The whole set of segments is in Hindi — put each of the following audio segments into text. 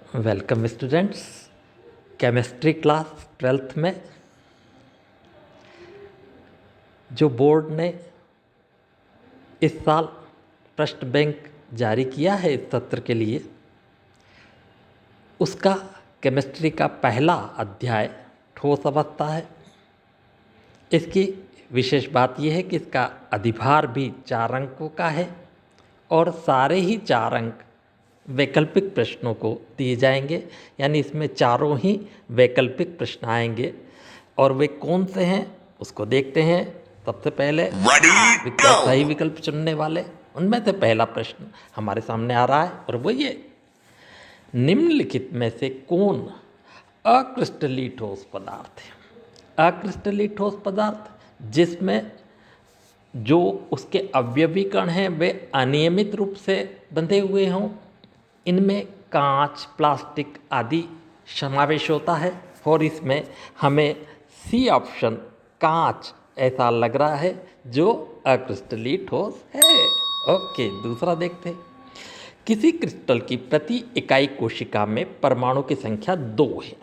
Welcome students. Chemistry class 12th में जो बोर्ड ने इस साल प्रश्न बैंक जारी किया है इस सत्र के लिए, उसका केमिस्ट्री का पहला अध्याय ठोस अवस्था है। इसकी विशेष बात यह है कि इसका अधिभार भी 4 अंकों का है और सारे ही 4 अंक वैकल्पिक प्रश्नों को दिए जाएंगे, यानी इसमें चारों ही वैकल्पिक प्रश्न आएंगे। और वे कौन से हैं उसको देखते हैं। सबसे पहले सही विकल्प चुनने वाले उनमें से पहला प्रश्न हमारे सामने आ रहा है और वो ये, निम्नलिखित में से कौन अक्रिस्टलीय ठोस पदार्थ है। अक्रिस्टलीय ठोस पदार्थ जिसमें जो उसके अवयवी कण हैं वे अनियमित रूप से बंधे हुए हों, इनमें कांच, प्लास्टिक आदि समावेश होता है। और इसमें हमें सी ऑप्शन कांच ऐसा लग रहा है जो अक्रिस्टलीय ठोस है। ओके, दूसरा देखते हैं। किसी क्रिस्टल की प्रति इकाई कोशिका में परमाणु की संख्या 2 है,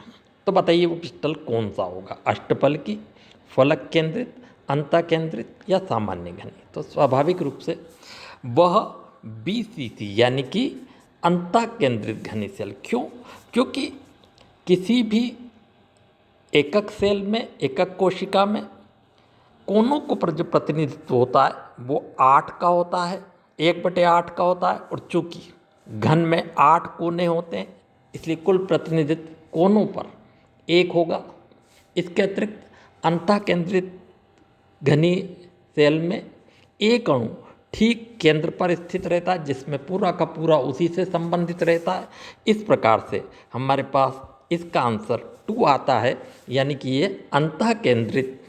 तो बताइए वो क्रिस्टल कौन सा होगा। अष्टफलकी, फलक केंद्रित, अंतः केंद्रित या सामान्य घनी। तो स्वाभाविक रूप से वह BCC यानी कि अंतः केंद्रित घनी सेल। क्यों? क्योंकि किसी भी एकक सेल में, एकक कोशिका में कोनों को पर जो प्रतिनिधित्व होता है वो 8 का होता है, 1/8 का होता है। और चूंकि घन में 8 कोने होते हैं इसलिए कुल प्रतिनिधित्व कोनों पर 1 होगा। इसके अतिरिक्त अंतः केंद्रित घनी सेल में एक अणु ठीक केंद्र पर स्थित रहता है जिसमें पूरा का पूरा उसी से संबंधित रहता है। इस प्रकार से हमारे पास इसका आंसर 2 आता है, यानी कि ये अंतः केंद्रित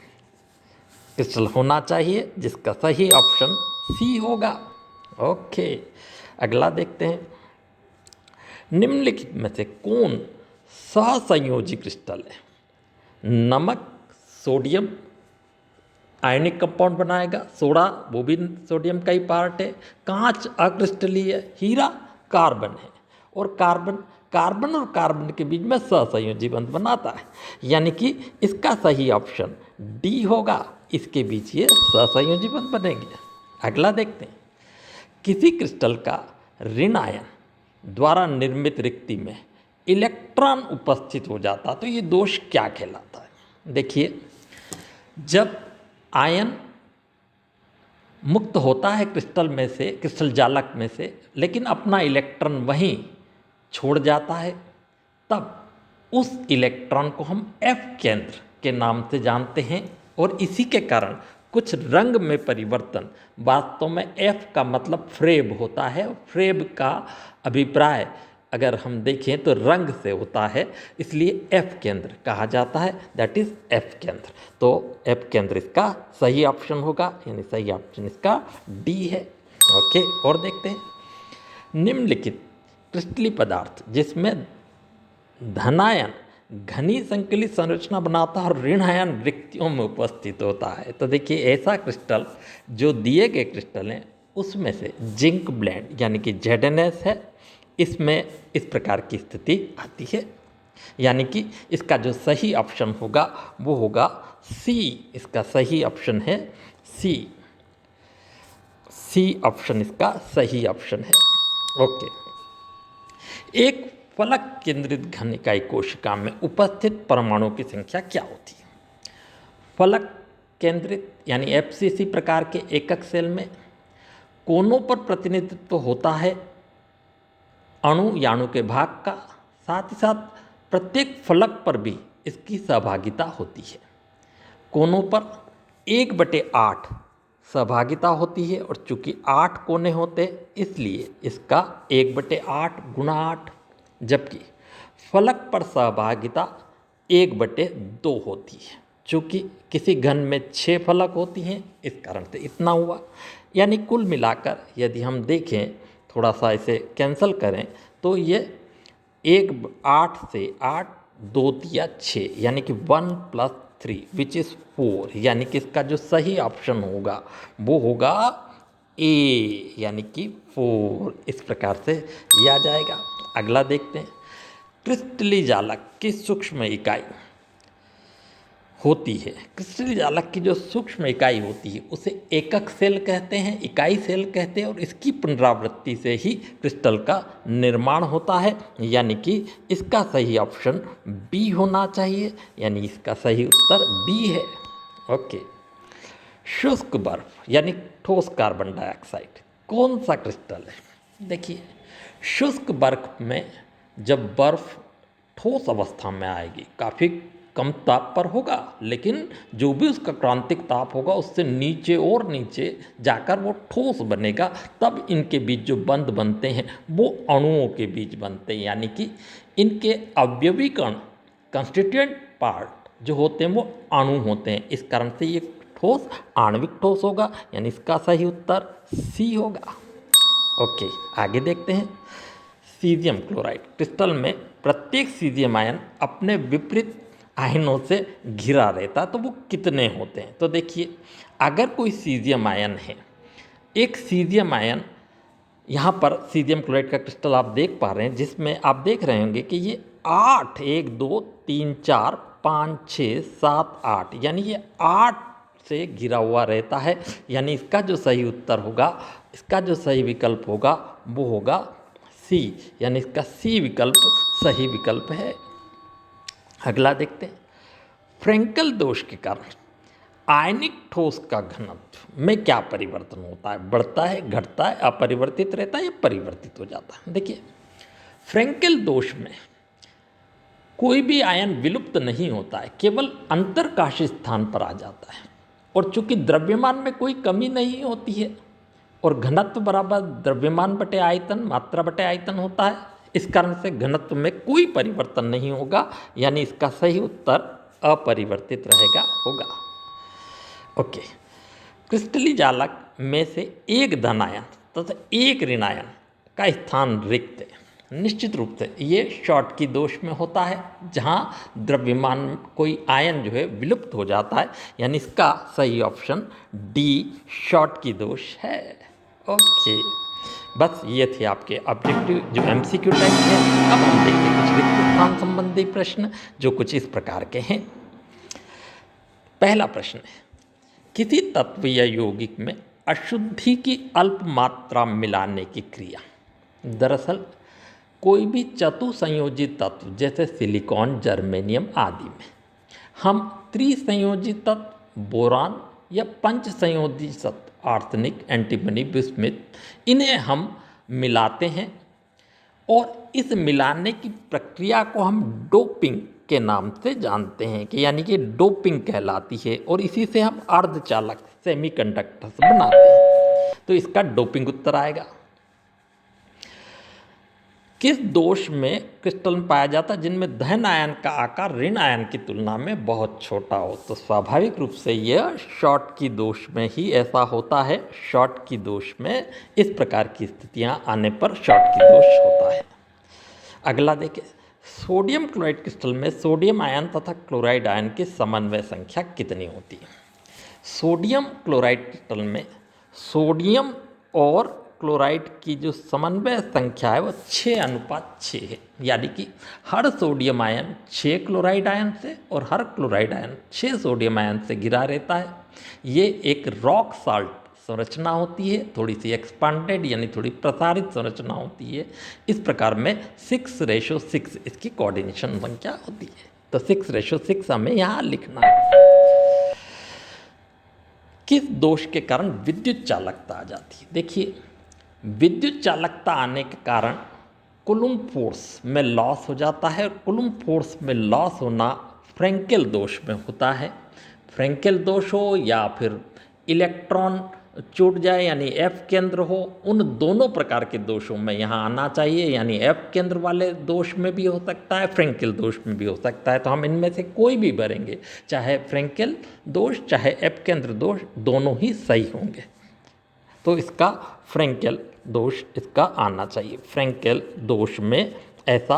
क्रिस्टल होना चाहिए, जिसका सही ऑप्शन सी होगा। ओके, अगला देखते हैं। निम्नलिखित में से कौन सहसंयोजी क्रिस्टल है। नमक सोडियम आयनिक कंपाउंड बनाएगा, सोडा वो भी सोडियम का ही पार्ट है, कांच अक्रिस्टलीय है, हीरा कार्बन है। और कार्बन और कार्बन के बीच में सहसंयोजी बंध बनाता है, यानी कि इसका सही ऑप्शन डी होगा। इसके बीच ये सहसंयोजी बंध बनेंगे। अगला देखते हैं। किसी क्रिस्टल का ऋण आयन द्वारा निर्मित रिक्ति में इलेक्ट्रॉन उपस्थित हो जाता तो ये दोष क्या कहलाता है। देखिए, जब आयन मुक्त होता है क्रिस्टल में से, क्रिस्टल जालक में से, लेकिन अपना इलेक्ट्रॉन वहीं छोड़ जाता है, तब उस इलेक्ट्रॉन को हम F केंद्र के नाम से जानते हैं। और इसी के कारण कुछ रंग में परिवर्तन, वास्तव में F का मतलब फ्रेब होता है। फ्रेब का अभिप्राय अगर हम देखें तो रंग से होता है, इसलिए F केंद्र कहा जाता है, दैट इज F केंद्र। तो F केंद्र इसका सही ऑप्शन होगा, यानी सही ऑप्शन इसका डी है। ओके, और देखते हैं। निम्नलिखित क्रिस्टलीय पदार्थ जिसमें धनायन घनी संकलित संरचना बनाता है और ऋणायन रिक्तियों में उपस्थित होता है, तो देखिए ऐसा क्रिस्टल जो दिए गए क्रिस्टल हैं उसमें से जिंक ब्लेंड यानी कि ZnS है। इसमें इस प्रकार की स्थिति आती है, यानी कि इसका जो सही ऑप्शन होगा वो होगा सी। इसका सही ऑप्शन है सी। सी ऑप्शन इसका सही ऑप्शन है। ओके, एक फलक केंद्रित घन इकाई कोशिका में उपस्थित परमाणुओं की संख्या क्या होती है। फलक केंद्रित यानी FCC प्रकार के एकक सेल में कोनों पर प्रतिनिधित्व होता है अणु या अणु के भाग का, साथ ही साथ प्रत्येक फलक पर भी इसकी सहभागिता होती है। कोनों पर 1/8 सहभागिता होती है और चूंकि 8 कोने होते इसलिए इसका 1/8 गुणा 8, जबकि फलक पर सहभागिता 1/2 होती है। चूंकि किसी घन में 6 फलक होती हैं, इस कारण से इतना हुआ। यानी कुल मिलाकर यदि हम देखें, थोड़ा सा इसे कैंसिल करें, तो ये 8 से 8 2 या 6, यानी कि 1 + 3 विच इज़ 4, यानी कि इसका जो सही ऑप्शन होगा वो होगा ए, यानी कि 4। इस प्रकार से यह आ जाएगा। अगला देखते हैं। क्रिस्टली जालक की सूक्ष्म इकाई होती है। क्रिस्टली जालक की जो सूक्ष्म इकाई होती है उसे एकक सेल कहते हैं, इकाई सेल कहते हैं, और इसकी पुनरावृत्ति से ही क्रिस्टल का निर्माण होता है। यानी कि इसका सही ऑप्शन बी होना चाहिए, यानी इसका सही उत्तर बी है। ओके। शुष्क बर्फ यानी ठोस कार्बन डाइऑक्साइड कौन सा क्रिस्टल है? देखिए, शुष्क बर्फ में जब बर्फ ठोस अवस्था में आएगी, काफ़ी कम ताप पर होगा, लेकिन जो भी उसका क्रांतिक ताप होगा उससे नीचे और नीचे जाकर वो ठोस बनेगा, तब इनके बीच जो बंध बनते हैं वो अणुओं के बीच बनते हैं। यानी कि इनके अवयवी कण, कंस्टिट्यूएंट पार्ट जो होते हैं वो अणु होते हैं। इस कारण से ये ठोस आणविक ठोस होगा, यानी इसका सही उत्तर सी होगा। ओके, आगे देखते हैं। सीजियम क्लोराइड क्रिस्टल में प्रत्येक सीजियम आयन अपने विपरीत आयनों से घिरा रहता है, तो वो कितने होते हैं? तो देखिए, अगर कोई सीजियम आयन है, एक सीजियम आयन यहाँ पर सीजियम क्लोराइड का क्रिस्टल आप देख पा रहे हैं, जिसमें आप देख रहे होंगे कि ये 8 1 2 3 4 5 6 7 8 यानी ये 8 से घिरा हुआ रहता है। यानी इसका जो सही उत्तर होगा, इसका जो सही विकल्प होगा वो होगा सी, यानी इसका सी विकल्प सही विकल्प है। अगला देखते हैं। फ्रेंकल दोष के कारण आयनिक ठोस का घनत्व में क्या परिवर्तन होता है? बढ़ता है, घटता है, अपरिवर्तित रहता है या परिवर्तित हो जाता है? देखिए, फ्रेंकल दोष में कोई भी आयन विलुप्त नहीं होता है, केवल अंतरकाशी स्थान पर आ जाता है। और चूंकि द्रव्यमान में कोई कमी नहीं होती है और घनत्व बराबर द्रव्यमान बटे आयतन, मात्रा बटे आयतन होता है, इस कारण से घनत्व में कोई परिवर्तन नहीं होगा, यानी इसका सही उत्तर अपरिवर्तित रहेगा होगा। ओके। क्रिस्टली जालक में से एक धन आयन तथा एक ऋण आयन का स्थान रिक्त है। निश्चित रूप से ये शॉर्टकी दोष में होता है, जहाँ द्रव्यमान कोई आयन जो है विलुप्त हो जाता है, यानी इसका सही ऑप्शन डी शॉर्टकी दोष है। ओके, बस ये थे आपके ऑब्जेक्टिव जो एमसीक्यू टाइप है। अब हम देखते हैं कुछ रिक्त स्थान संबंधी प्रश्न जो कुछ इस प्रकार के हैं। पहला प्रश्न है, किसी तत्व या यौगिक में अशुद्धि की अल्प मात्रा मिलाने की क्रिया। दरअसल कोई भी चतुसंयोजित तत्व जैसे सिलिकॉन, जर्मेनियम आदि में हम त्रिसंयोजित तत्व बोरान या पंच संयोजित तत्व आर्सेनिक, एंटीमनी, बिस्मिथ, इन्हें हम मिलाते हैं और इस मिलाने की प्रक्रिया को हम डोपिंग के नाम से जानते हैं, कि यानी कि डोपिंग कहलाती है, और इसी से हम अर्धचालक सेमीकंडक्टर्स बनाते हैं। तो इसका डोपिंग उत्तर आएगा। किस दोष में क्रिस्टल में पाया जाता है जिनमें धन आयन का आकार ऋण आयन की तुलना में बहुत छोटा हो? तो स्वाभाविक रूप से यह शॉर्टकी दोष में ही ऐसा होता है। शॉर्टकी दोष में इस प्रकार की स्थितियां आने पर शॉर्टकी दोष होता है। अगला देखिए, सोडियम क्लोराइड क्रिस्टल में सोडियम आयन तथा क्लोराइड आयन की समन्वय संख्या कितनी होती है? सोडियम क्लोराइड क्रिस्टल में सोडियम और क्लोराइड की जो समन्वय संख्या है वो 6:6 है। यानी कि हर सोडियम आयन 6 क्लोराइड आयन से और हर क्लोराइड आयन 6 सोडियम आयन से घिरा रहता है। ये एक रॉक साल्ट संरचना होती है, थोड़ी सी एक्सपांडेड यानी थोड़ी प्रसारित संरचना होती है। इस प्रकार में 6:6 इसकी कोऑर्डिनेशन संख्या होती है। तो 6:6 हमें यहाँ लिखना है। किस दोष के कारण विद्युत चालकता आ जाती है? देखिए, विद्युत चालकता आने के कारण कूलम्ब फोर्स में लॉस हो जाता है। कूलम्ब फोर्स में लॉस होना फ्रेंकेल दोष में होता है। फ्रेंकेल दोष हो या फिर इलेक्ट्रॉन छूट जाए यानी एफ केंद्र हो, उन दोनों प्रकार के दोषों में यहाँ आना चाहिए। यानी एफ केंद्र वाले दोष में भी हो सकता है, फ्रेंकेल दोष में भी हो सकता है। तो हम इनमें से कोई भी भरेंगे, चाहे फ्रेंकेल दोष चाहे एफ केंद्र दोष, दोनों ही सही होंगे। तो इसका फ्रेंकेल दोष इसका आना चाहिए। फ्रेंकेल दोष में ऐसा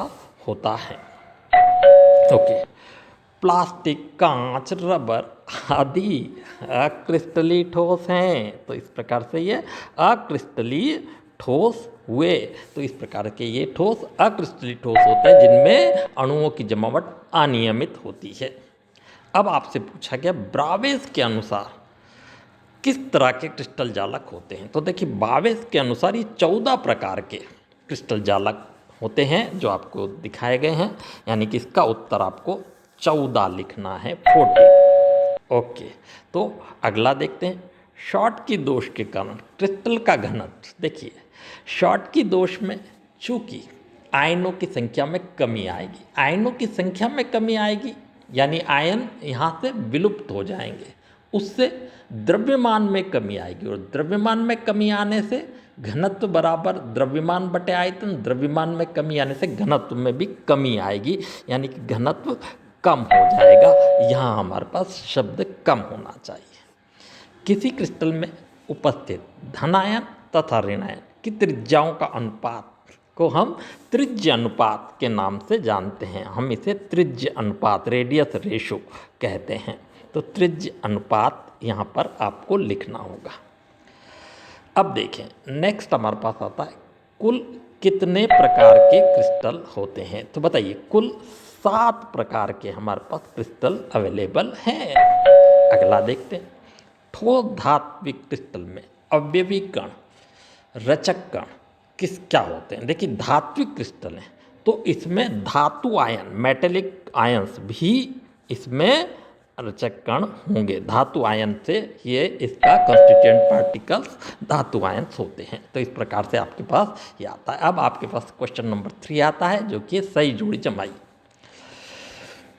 होता है। ओके। प्लास्टिक, कांच, रबर आदि अक्रिस्टलीय ठोस हैं। तो इस प्रकार से ये अक्रिस्टलीय ठोस हुए तो इस प्रकार के ये ठोस अक्रिस्टलीय ठोस होते हैं जिनमें अणुओं की जमावट अनियमित होती है। अब आपसे पूछा गया ब्रावेस के अनुसार किस तरह के क्रिस्टल जालक होते हैं। तो देखिए बावेस के अनुसार ये 14 प्रकार के क्रिस्टल जालक होते हैं जो आपको दिखाए गए हैं, यानी कि इसका उत्तर आपको 14 लिखना है, 14। ओके, तो अगला देखते हैं शॉर्ट की दोष के कारण क्रिस्टल का घनत्व। देखिए शॉर्ट की दोष में चूंकि आयनों की संख्या में कमी आएगी, आयनों की संख्या में कमी आएगी यानी आयन यहाँ से विलुप्त हो जाएंगे, उससे द्रव्यमान में कमी आएगी और द्रव्यमान में कमी आने से घनत्व बराबर द्रव्यमान बटे आयतन, द्रव्यमान में कमी आने से घनत्व में भी कमी आएगी यानी कि घनत्व कम हो जाएगा। यहाँ हमारे पास शब्द कम होना चाहिए। किसी क्रिस्टल में उपस्थित धनायन तथा ऋणायन की त्रिज्याओं का अनुपात को हम त्रिज्य अनुपात के नाम से जानते हैं। हम इसे त्रिज्य अनुपात रेडियस रेशो कहते हैं। तो त्रिज्य अनुपात यहाँ पर आपको लिखना होगा। अब देखें नेक्स्ट हमारे पास आता है कुल कितने प्रकार के क्रिस्टल होते हैं। तो बताइए कुल 7 प्रकार के हमारे पास क्रिस्टल अवेलेबल हैं। अगला देखते हैं ठोस धात्विक क्रिस्टल में अवयवी कण रचक कण क्या होते हैं। देखिए धात्विक क्रिस्टल हैं तो इसमें धातु आयन मेटेलिक आयंस भी इसमें रचक कण होंगे। धातु आयन से ये इसका कंस्टिट्यूएंट पार्टिकल्स धातु आयंस होते हैं। तो इस प्रकार से आपके पास ये आता है। अब आपके पास क्वेश्चन नंबर 3 आता है जो कि सही जोड़ी जमाई।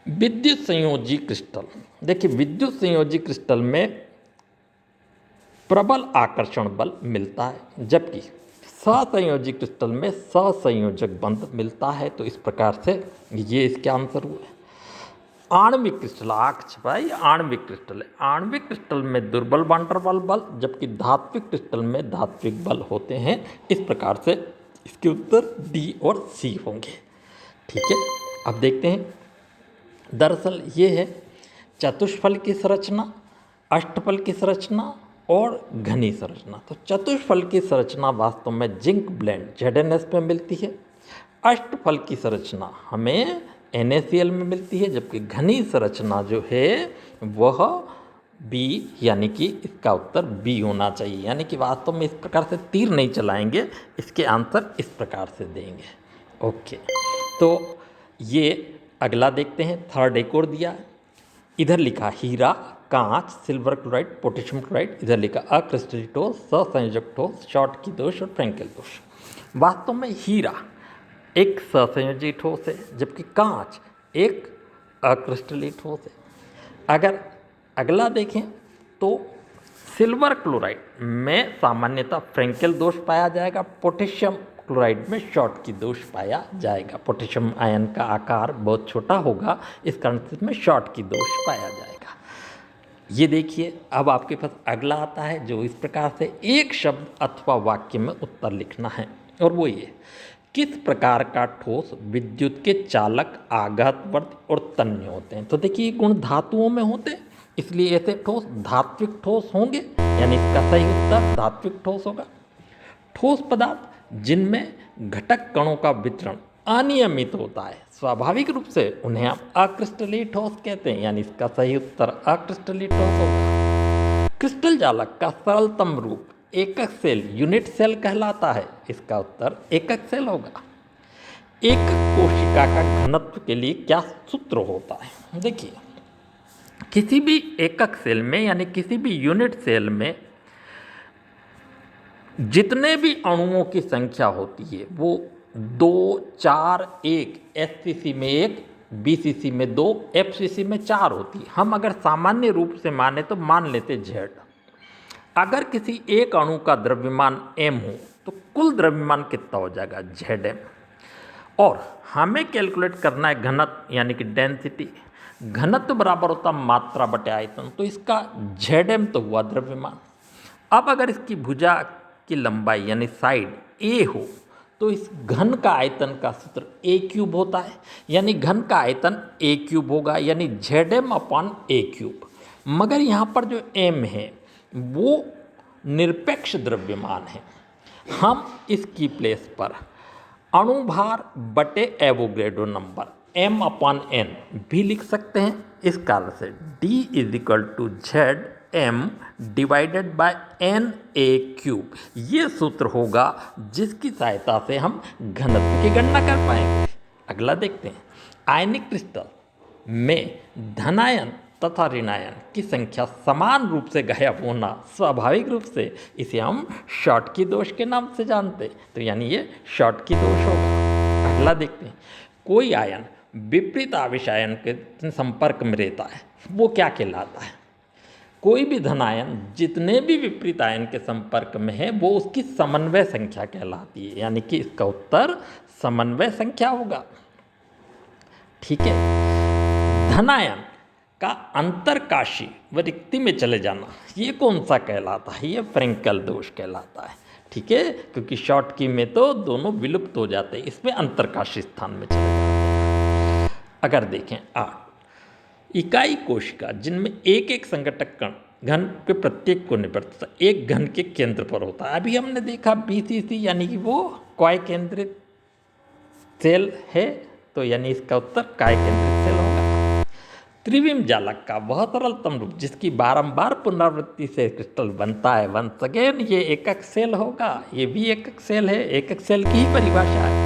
विद्युत संयोजी क्रिस्टल। देखिए विद्युत संयोजी क्रिस्टल में प्रबल आकर्षण बल मिलता है जबकि सहसंयोजी क्रिस्टल में सहसंयोजक बंध मिलता है। तो इस प्रकार से ये इसके आंसर हुए। आणविक क्रिस्टल भाई आणविक क्रिस्टल है। आणविक क्रिस्टल में दुर्बल वांटरवाल बल जबकि धात्विक क्रिस्टल में धात्विक बल होते हैं। इस प्रकार से इसके उत्तर डी और सी होंगे। ठीक है, अब देखते हैं दरअसल ये है चतुष्फल की संरचना, अष्टफल की संरचना और घनी संरचना। तो चतुष्फल की संरचना वास्तव में जिंक ब्लेंड ZnS में मिलती है। अष्टफल की संरचना हमें NaCl में मिलती है जबकि घनी संरचना जो है वह B यानी कि इसका उत्तर B होना चाहिए। यानी कि वास्तव में इस प्रकार से तीर नहीं चलाएंगे, इसके आंसर इस प्रकार से देंगे। ओके, तो ये अगला देखते हैं थर्ड एक और दिया। इधर लिखा हीरा, कांच, सिल्वर क्लोराइड, पोटेशियम क्लोराइड, इधर लिखा अक्रिस्टलीय ठोस, सहसंयोजक ठोस, शॉर्ट की दोष और फ्रैंकेल दोष। वास्तव में हीरा एक सहसंयोजी ठोस है जबकि कांच एक अक्रिस्टलीय ठोस है। अगर अगला देखें तो सिल्वर क्लोराइड में सामान्यतः फ्रैंकेल दोष पाया जाएगा, पोटेशियम क्लोराइड में शॉर्ट की दोष पाया जाएगा। पोटेशियम आयन का आकार बहुत छोटा होगा, इस कारण से इसमें शॉर्ट की दोष पाया जाएगा। ये देखिए अब आपके पास अगला आता है जो इस प्रकार से एक शब्द अथवा वाक्य में उत्तर लिखना है और वो ये किस प्रकार का ठोस विद्युत के चालक, आघातवर्ती और तन्य होते हैं। तो देखिए गुण धातुओं में होते हैं इसलिए ऐसे ठोस धात्विक ठोस होंगे, यानी इसका सही उत्तर धात्विक ठोस होगा। ठोस पदार्थ जिनमें घटक कणों का वितरण अनियमित होता है स्वाभाविक रूप से उन्हें हम अक्रिस्टलीय ठोस कहते हैं, यानी इसका सही उत्तर अक्रिस्टलीय ठोस होगा। क्रिस्टल जालक का सरलतम रूप एकक सेल यूनिट सेल कहलाता है, इसका उत्तर एकक सेल होगा। एकक कोशिका का घनत्व के लिए क्या सूत्र होता है। देखिए किसी भी एकक सेल में यानी किसी भी यूनिट सेल में जितने भी अणुओं की संख्या होती है वो 2, 4, 1 SCC में 1, BCC में 2, FCC में 4 होती है। हम अगर सामान्य रूप से माने तो मान लेते Z। अगर किसी एक अणु का द्रव्यमान m हो तो कुल द्रव्यमान कितना हो जाएगा Zm। और हमें कैलकुलेट करना है घनत्व यानी कि डेंसिटी। घनत्व बराबर होता मात्रा बटे आयतन, तो इसका Zm तो हुआ द्रव्यमान। अब अगर इसकी भुजा की लंबाई यानी साइड a हो तो इस घन का आयतन का सूत्र a³ होता है, यानी घन का आयतन a³ होगा यानी Zm/a³। मगर यहाँ पर जो m है वो निरपेक्ष द्रव्यमान है। हम इसकी प्लेस पर अणुभार बटे एवोगैड्रो नंबर m/n भी लिख सकते हैं। इस कारण से D = ZM divided by NA³ ये सूत्र होगा जिसकी सहायता से हम घनत्व की गणना कर पाएंगे। अगला देखते हैं, आयनिक क्रिस्टल में धनायन तथा ऋणायन की संख्या समान रूप से गायब होना स्वाभाविक रूप से इसे हम शॉटकी दोष के नाम से जानते हैं, तो यानी ये शॉटकी दोष होगा। अगला देखते हैं, कोई आयन विपरीत आवेश आयन के संपर्क में रहता है वो क्या कहलाता है? कोई भी धनायन जितने भी विपरीत आयन के संपर्क में है वो उसकी समन्वय संख्या कहलाती है, यानी कि इसका उत्तर समन्वय संख्या होगा। ठीक है, धनायन का अंतरकाशी व रिक्ति में चले जाना ये कौन सा कहलाता है? ये फ्रेंकल दोष कहलाता है। ठीक है, क्योंकि शॉटकी में तो दोनों विलुप्त हो जाते हैं, इसमें अंतरकाशी स्थान में चले जाते हैं। अगर देखें 8 इकाई कोशिका जिनमें एक एक संघटक कण घन के प्रत्येक कोने पर एक घन के केंद्र पर होता है। अभी हमने देखा BCC यानी कि वो काय केंद्रित सेल है, तो यानी इसका उत्तर काय केंद्रित सेल होगा। त्रिविम जालक का वह सरलतम रूप जिसकी बारंबार पुनरावृत्ति से क्रिस्टल बनता है, वंस अगेन ये एकक सेल होगा। ये भी एकक सेल है, एकक सेल की ही परिभाषा है।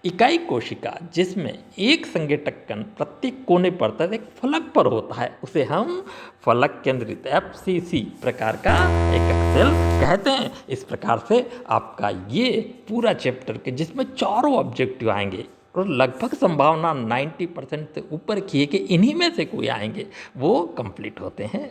इकाई कोशिका जिसमें एक संघटक कण प्रत्येक कोने पर एक फलक पर होता है उसे हम फलक केंद्रित FCC प्रकार का एकक सेल कहते हैं। इस प्रकार से आपका ये पूरा चैप्टर के जिसमें चारों ऑब्जेक्टिव आएंगे और लगभग संभावना 90% से ऊपर की है कि इन्हीं में से कोई आएंगे, वो कंप्लीट होते हैं।